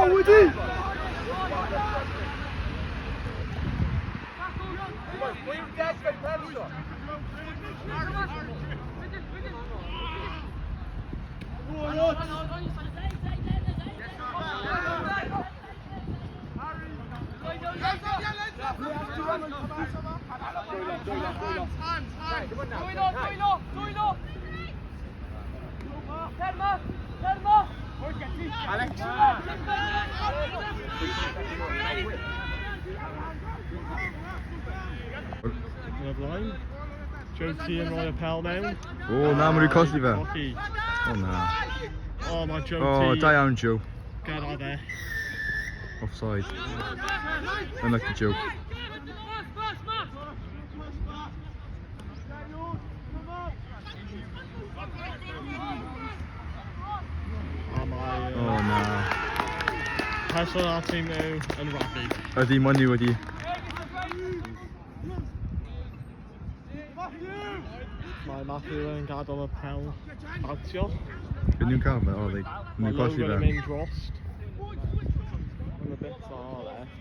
Woody! Joe T and Roy Appel now. Oh, now we're costly there. Rocky. Oh no. Oh my Joe Oh, T. down Joe. Get out of there. Offside. Unlucky Joe. Oh no. Pass on our team now and Rocky. Ydy, money wedi. Mae Matthew yn gadael y pel bagtio. Beth nhw'n cael fe? O, nhw'n colli Logan yn fe. mynd drost. And the bits are left.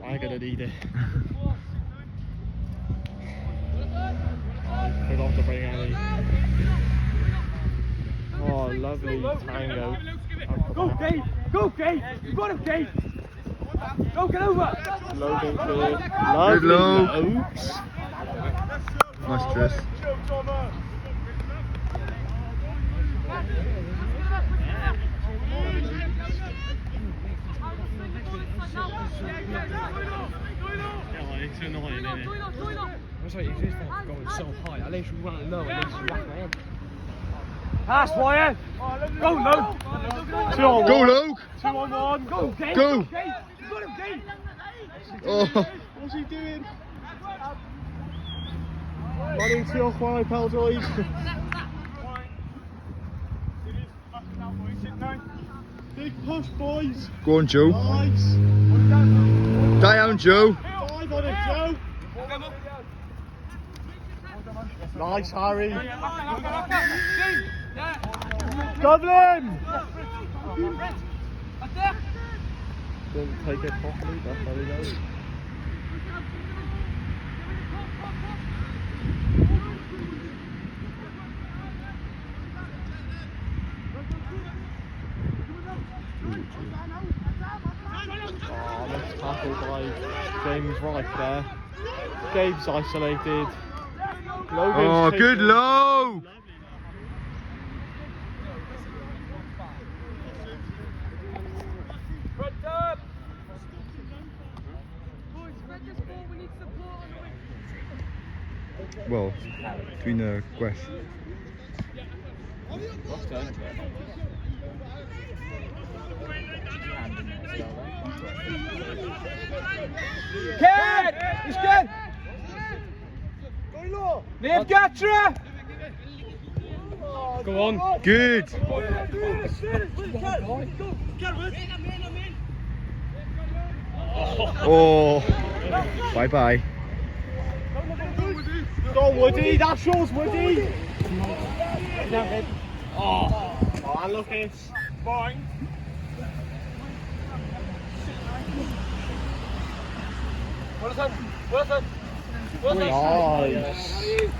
I'm gonna need it. Forgot to bring any. Oh, lovely tango. Go, Dave! Go, Dave! You got him, Dave! Go, get over! Logan clear. Good low. Oops. Nice dress. It's annoying, isn't it? That's right, you're going so high. At least we want to know, at least we whack my head. Pass, Ryan! Go, Luke! 2 on 1. Go, Luke! 2 on 1. Go, Dave! Go! You got him, Dave! Oh, What's he doing? Running to your chwarae peltoid. Big push, boys. go on, Joe. Nice. Down, Joe. 5 on it, Joe. Nice, Harry. Dublin! Didn't take it properly, but there we go. Oh, nice tackle by James Wright there. Gabe's isolated. Logan's Oh, good taken. low. Well, between the West. Ken! He's good! Liv Gatra! Go on. Good. Oh, bye bye. Go on, Woody. That's yours, Woody. Oh, unlucky. Fine. Wilson! Wilson! Nice.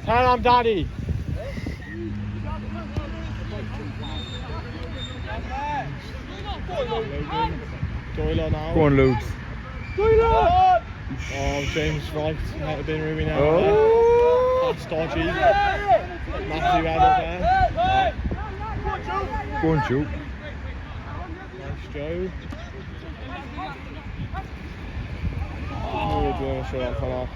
Tell him, Daddy. Doyle now. Go on, Luke. Oh, James Wright might have been rooming out there. That's dodgy. Matthew Edern there. Go on, Joe. Nice Joe. Oh, doing a shot on fella.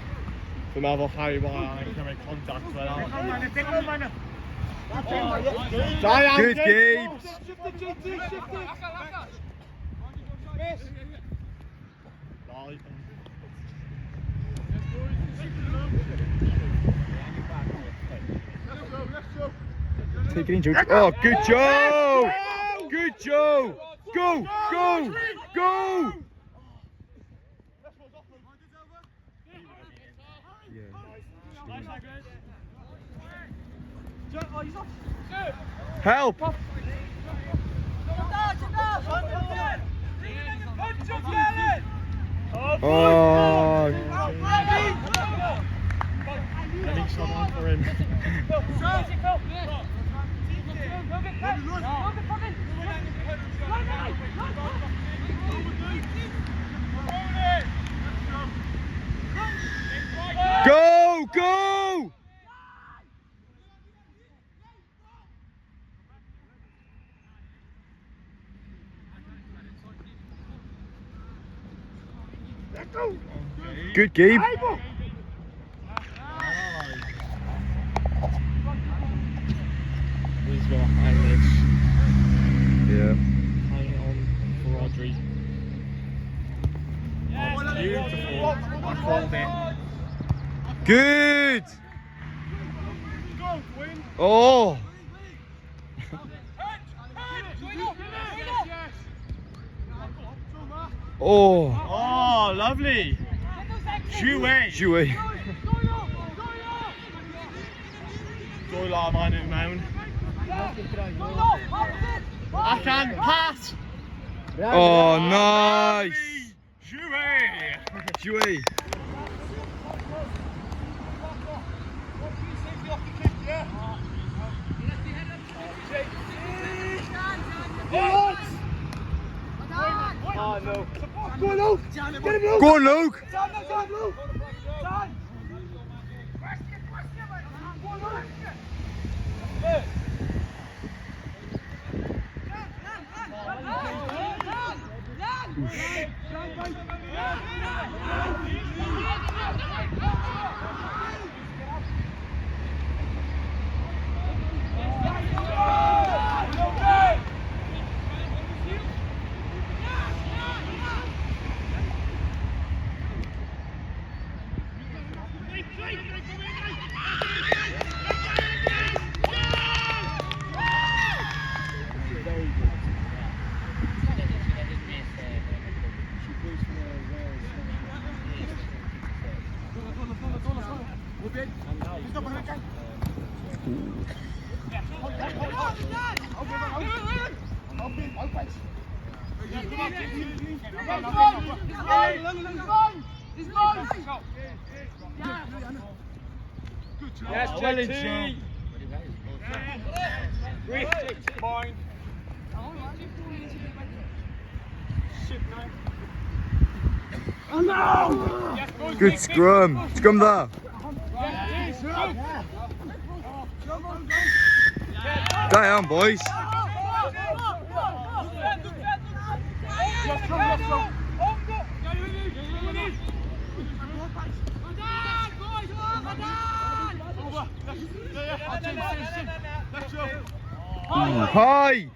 Dwi'n meddwl Harry Wyatt yn cymryd contact fel yna. Diane, Good game. Take it in, Joe. Oh, good Joe! Good Joe! Go! Go! Go! Help! Oh! I think someone for him. Go! Go! Good game. He's gonna hang this. Yeah. Hang it on for Rodri. That's beautiful. I called it. Good. Oh. Oh. Oh, lovely. Joué. Joué. Doyle aan mijn mewn. I can pass. Oh, nice. Joué. Joué. Oh no. Go on, Luke! Get him, Luke! Go on, Luke. Down, Luke! Down! Yes, JT. Fine. Good scrum. Scrum there. Down, boys. Hi.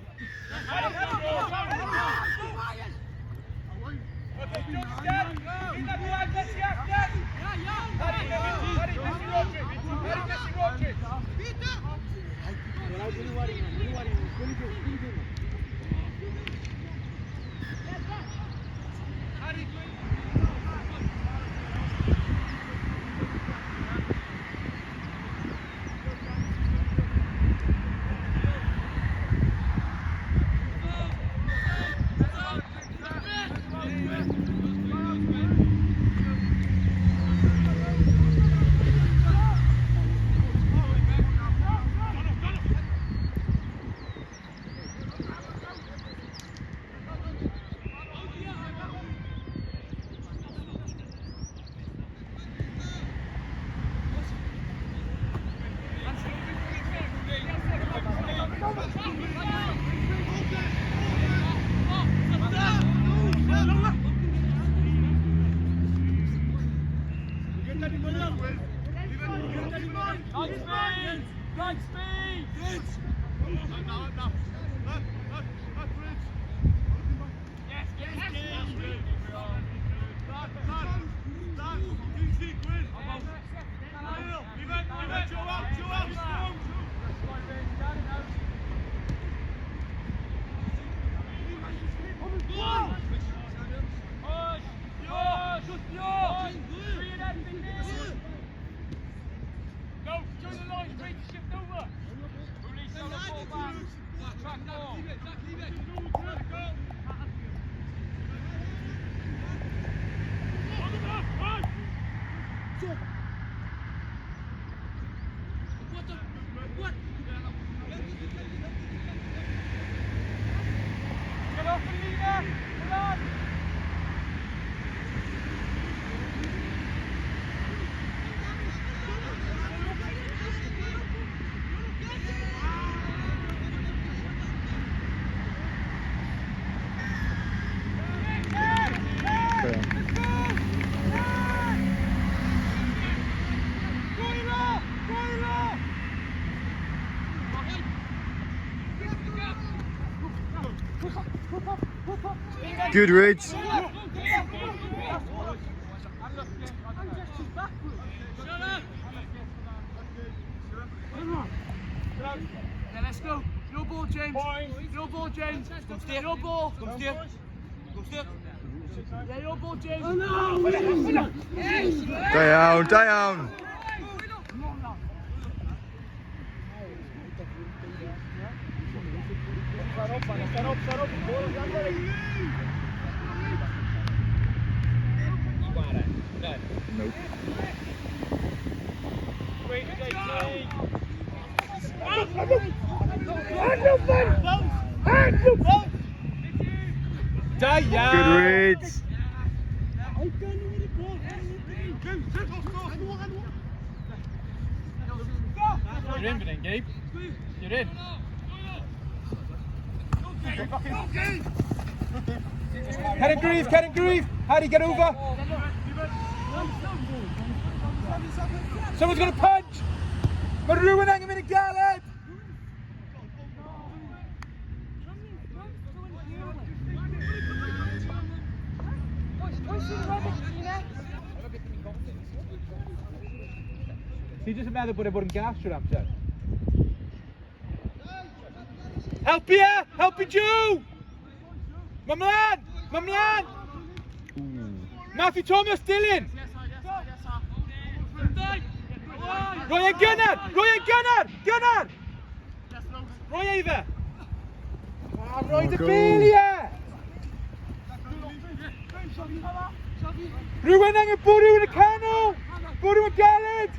Good reads. Yeah, let's go. Your ball, James. Your ball, James. Your ball. Yeah, your ball, James. Oh, no. Down, down. Nope. Good reads. You're in, then, Gabe. You're in. Ken and Grieve. How do you get over? Someone's going to punch. Mae rhywun angen mynd I galed. Ti jyst yn meddwl bod e bod yn gas trwy'r amser. Helpu e! Helpu Joe! Mae mlaen! Matthew Thomas, Dylan! Roi e gynnar! Gynnar! Roi e iddo! Roi dy beli e! Rhywun angen bwrw yn y canol! Bwrw yn galed!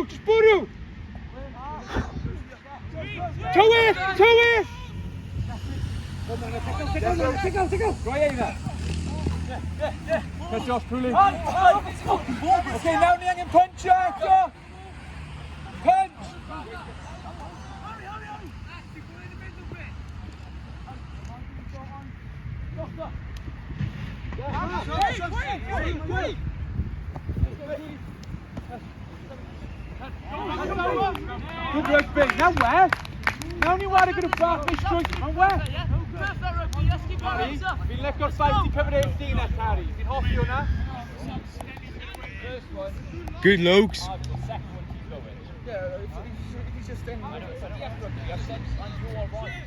Just bwrw! Tywyll! Roi e iddo! Good Josh Cooley. Okay, now ni angen punch eto! Punch! Good work, Big. Now where? Now ni ware gyda bath neu strwyth. Now where? Fi'n licio fight I cymryd 18 at Harry. Fi'n hoffi hwnna. Good looks. Yeah, if he's just in. I know, it's like rugby. I've said you all right.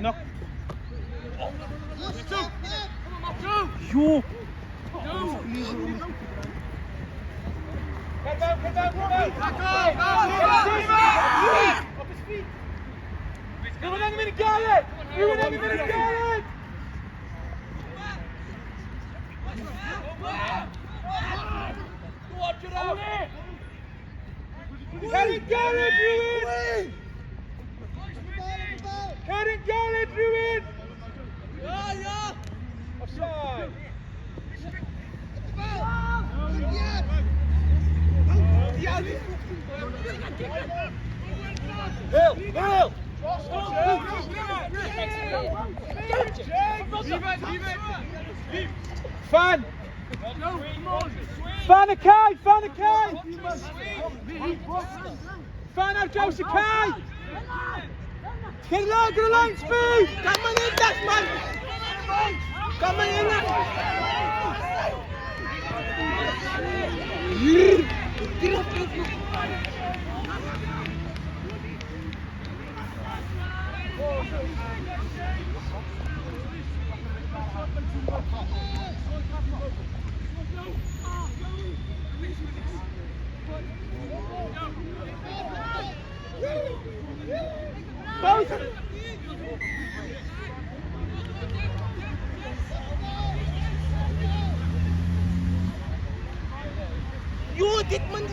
No. Jo! Fan! Fan a Kai! Fan a Kai! Fan out Joseph Kai! Get along, speed! Come on in, that man! Come on in! Jo, dit man.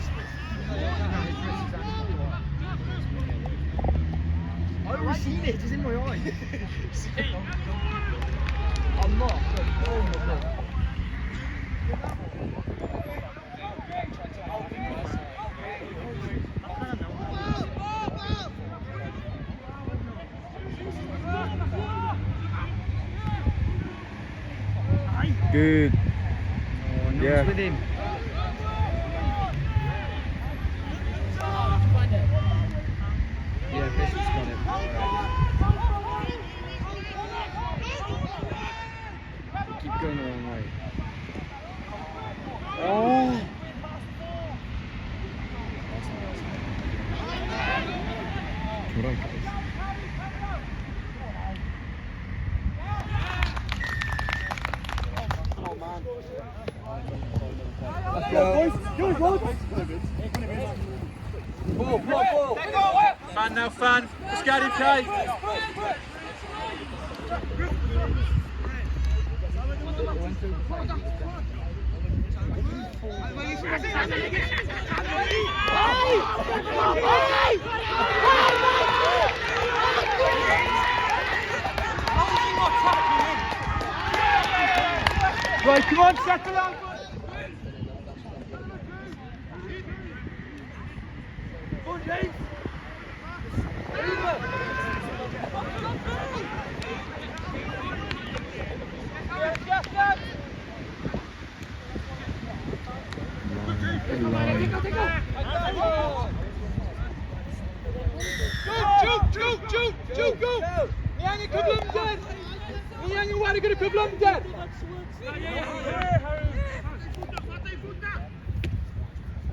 Har du seen it? It's in my eye. I'm not. Oh my God. Good. Oh, no, Yeah. it's with him. Yeah, Bishop's got it. Keep going the wrong way. Oh! Right, guys. Fan now, fan. Let's get him, Kate. Right, come on, settle down.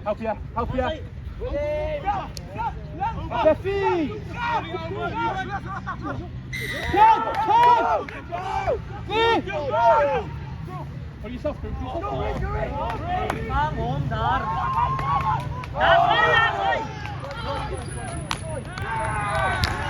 Help ya, help ya. Jeffy! Hold yourself through. Come on, daar. That's it.